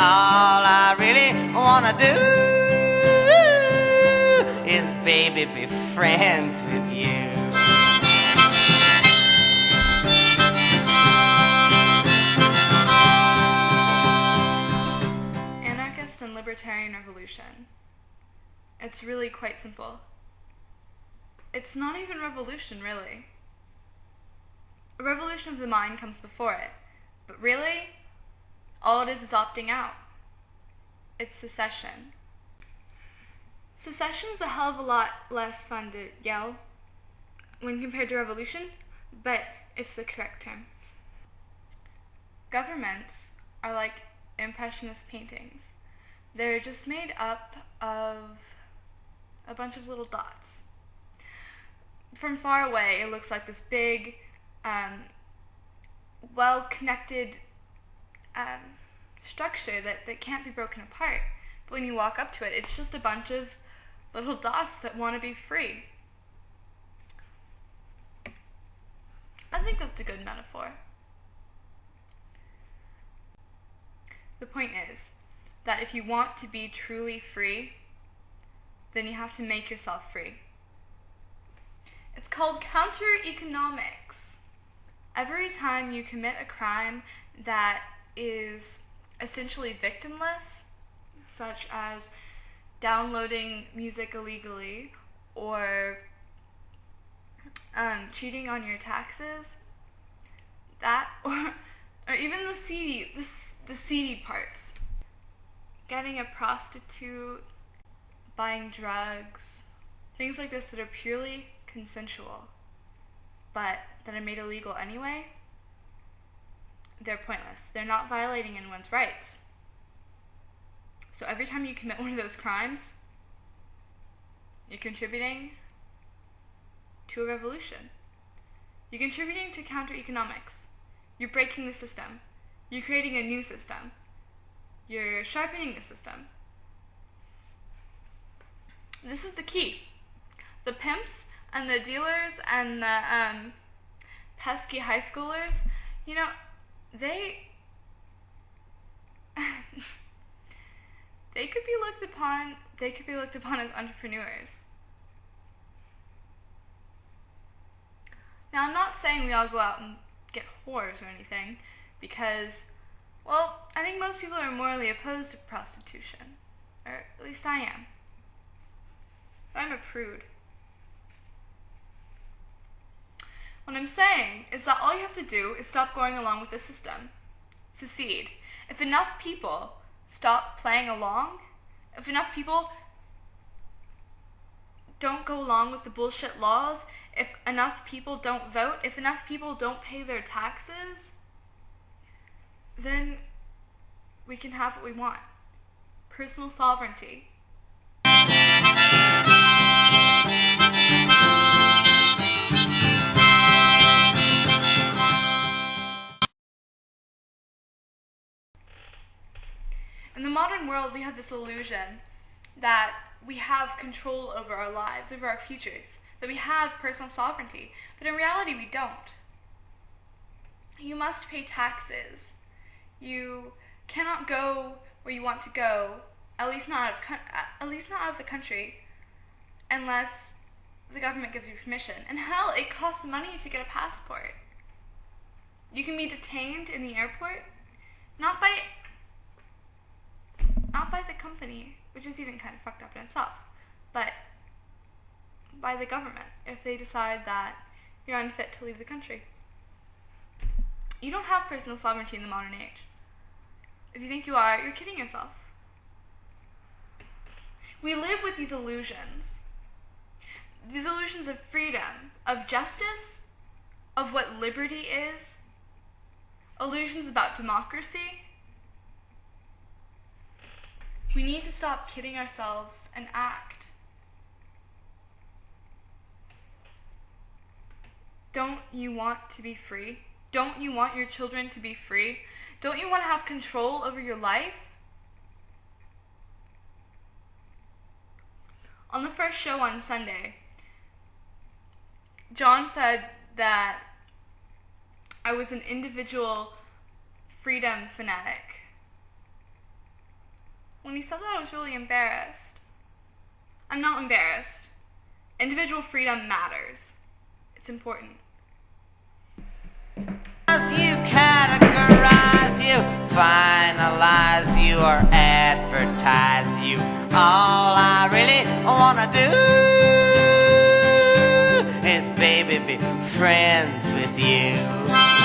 all I really wanna do is, baby, be friends with you. Anarchist and Libertarian revolution. It's really quite simple. It's not even revolution, really. A revolution of the mind comes before it, but really, all it is opting out. It's secession. Secession is a hell of a lot less fun to yell when compared to revolution, but it's the correct term. Governments are like impressionist paintings. They're just made up of a bunch of little dots. From far away, it looks like this big, well-connected structure that can't be broken apart. But when you walk up to it, it's just a bunch of little dots that want to be free. I think that's a good metaphor. The point is that if you want to be truly free, then you have to make yourself free. It's called counter-economics. Every time you commit a crime that is essentially victimless, such as downloading music illegally or cheating on your taxes, or even the seedy parts, getting a prostitute, buying drugs, things like this that are purely consensual, but that are made illegal anyway, they're pointless. They're not violating anyone's rights. So every time you commit one of those crimes, you're contributing to a revolution. You're contributing to counter-economics. You're breaking the system. You're creating a new system. You're sharpening the system. This is the key. The pimps and the dealers and the pesky high schoolers, you know, they could be looked upon as entrepreneurs. Now, I'm not saying we all go out and get whores or anything, because, well, I think most people are morally opposed to prostitution. Or at least I am. But I'm a prude. What I'm saying is that all you have to do is stop going along with the system. Secede. If enough people stop playing along, if enough people don't go along with the bullshit laws, if enough people don't vote, if enough people don't pay their taxes, then we can have what we want. Personal sovereignty. In the modern world, we have this illusion that we have control over our lives, over our futures, that we have personal sovereignty, but in reality we don't. You must pay taxes. You cannot go where you want to go, at least not out of the country, unless the government gives you permission. And hell, it costs money to get a passport. You can be detained in the airport, not by the company, which is even kind of fucked up in itself, but by the government if they decide that you're unfit to leave the country. You don't have personal sovereignty in the modern age. If you think you are, you're kidding yourself. We live with these illusions of freedom, of justice, of what liberty is, illusions about democracy. We need to stop kidding ourselves and act. Don't you want to be free? Don't you want your children to be free? Don't you want to have control over your life? On the first show on Sunday, John said that I was an individual freedom fanatic. when he said that, I was really embarrassed. I'm not embarrassed. Individual freedom matters. It's important. You categorize, you finalize, you or advertise, you. All I really wanna do is, baby, be friends with you.